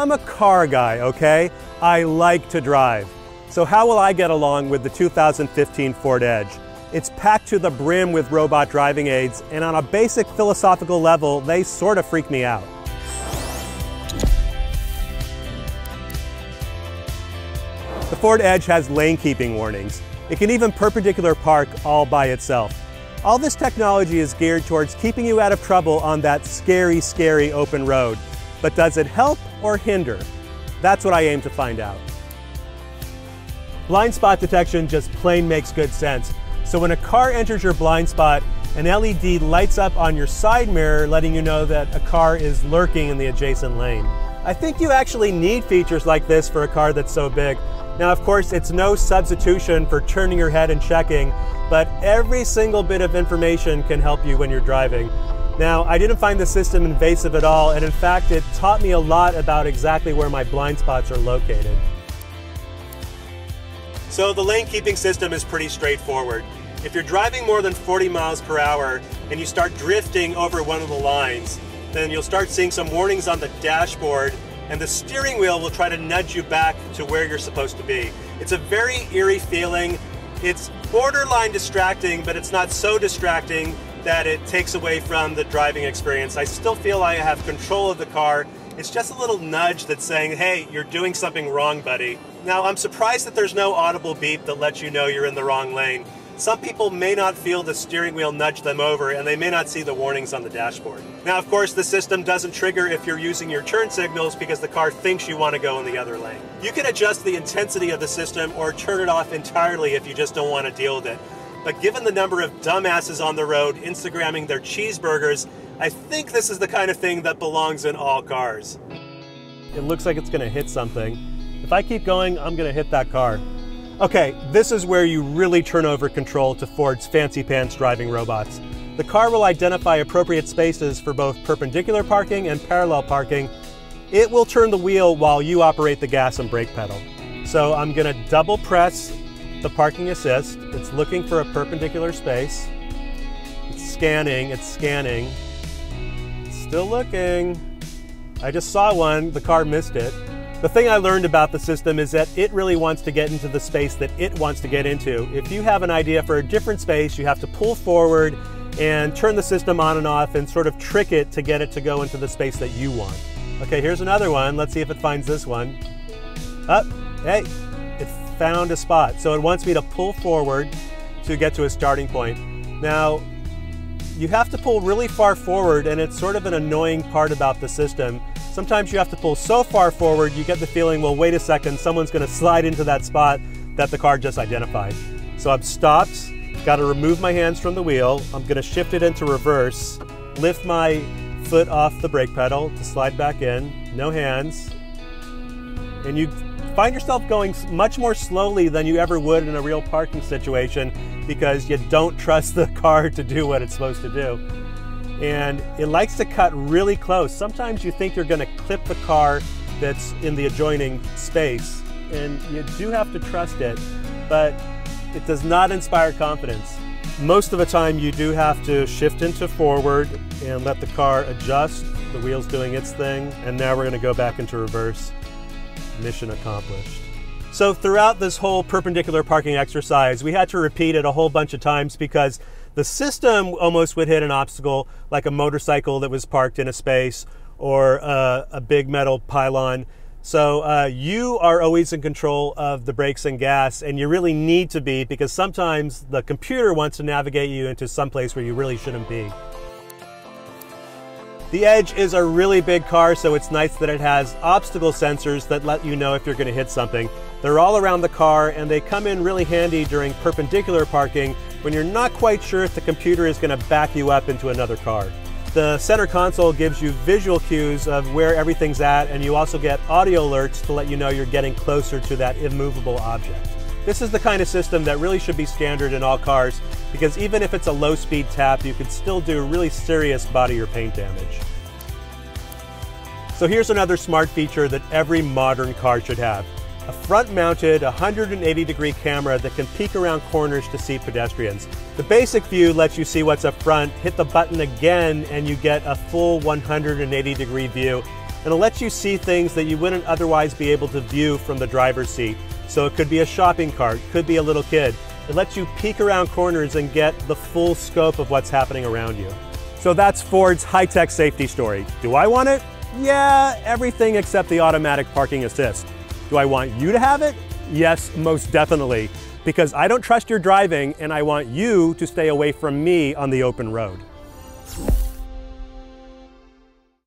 I'm a car guy, okay? I like to drive. So how will I get along with the 2015 Ford Edge? It's packed to the brim with robot driving aids, and on a basic philosophical level, they sort of freak me out. The Ford Edge has lane keeping warnings. It can even perpendicular park all by itself. All this technology is geared towards keeping you out of trouble on that scary, scary open road. But does it help or hinder? That's what I aim to find out. Blind spot detection just plain makes good sense. So when a car enters your blind spot, an LED lights up on your side mirror, letting you know that a car is lurking in the adjacent lane. I think you actually need features like this for a car that's so big. Now, of course, it's no substitution for turning your head and checking, but every single bit of information can help you when you're driving. Now, I didn't find the system invasive at all, and in fact, it taught me a lot about exactly where my blind spots are located. So the lane keeping system is pretty straightforward. If you're driving more than 40 miles per hour and you start drifting over one of the lines, then you'll start seeing some warnings on the dashboard, and the steering wheel will try to nudge you back to where you're supposed to be. It's a very eerie feeling. It's borderline distracting, but it's not so distracting that it takes away from the driving experience. I still feel I have control of the car. It's just a little nudge that's saying, hey, you're doing something wrong, buddy. Now, I'm surprised that there's no audible beep that lets you know you're in the wrong lane. Some people may not feel the steering wheel nudge them over, and they may not see the warnings on the dashboard. Now, of course, the system doesn't trigger if you're using your turn signals because the car thinks you want to go in the other lane. You can adjust the intensity of the system or turn it off entirely if you just don't want to deal with it. But given the number of dumbasses on the road Instagramming their cheeseburgers, I think this is the kind of thing that belongs in all cars. It looks like it's going to hit something. If I keep going, I'm going to hit that car. Okay, this is where you really turn over control to Ford's fancy pants driving robots. The car will identify appropriate spaces for both perpendicular parking and parallel parking. It will turn the wheel while you operate the gas and brake pedal. So I'm going to double press the parking assist. It's looking for a perpendicular space. It's scanning, it's scanning. It's still looking. I just saw one, the car missed it. The thing I learned about the system is that it really wants to get into the space that it wants to get into. If you have an idea for a different space, you have to pull forward and turn the system on and off and sort of trick it to get it to go into the space that you want. Okay, here's another one. Let's see if it finds this one. Oh, hey, it found a spot. So it wants me to pull forward to get to a starting point. Now, you have to pull really far forward, and it's sort of an annoying part about the system. Sometimes you have to pull so far forward, you get the feeling, well, wait a second, someone's going to slide into that spot that the car just identified. So I've stopped, got to remove my hands from the wheel. I'm going to shift it into reverse, lift my foot off the brake pedal to slide back in, no hands. And you find yourself going much more slowly than you ever would in a real parking situation because you don't trust the car to do what it's supposed to do. And it likes to cut really close. Sometimes you think you're going to clip the car that's in the adjoining space, and you do have to trust it, but it does not inspire confidence. Most of the time you do have to shift into forward and let the car adjust. The wheel's doing its thing, and now we're going to go back into reverse. Mission accomplished. So throughout this whole perpendicular parking exercise, we had to repeat it a whole bunch of times because the system almost would hit an obstacle like a motorcycle that was parked in a space or a big metal pylon. So you are always in control of the brakes and gas, and you really need to be because sometimes the computer wants to navigate you into some place where you really shouldn't be. The Edge is a really big car, so it's nice that it has obstacle sensors that let you know if you're going to hit something. They're all around the car, and they come in really handy during perpendicular parking when you're not quite sure if the computer is going to back you up into another car. The center console gives you visual cues of where everything's at, and you also get audio alerts to let you know you're getting closer to that immovable object. This is the kind of system that really should be standard in all cars because even if it's a low-speed tap, you can still do really serious body or paint damage. So here's another smart feature that every modern car should have. A front-mounted 180-degree camera that can peek around corners to see pedestrians. The basic view lets you see what's up front, hit the button again, and you get a full 180-degree view. and it lets you see things that you wouldn't otherwise be able to view from the driver's seat. So it could be a shopping cart, could be a little kid. It lets you peek around corners and get the full scope of what's happening around you. So that's Ford's high-tech safety story. Do I want it? Yeah, everything except the automatic parking assist. Do I want you to have it? Yes, most definitely, because I don't trust your driving and I want you to stay away from me on the open road.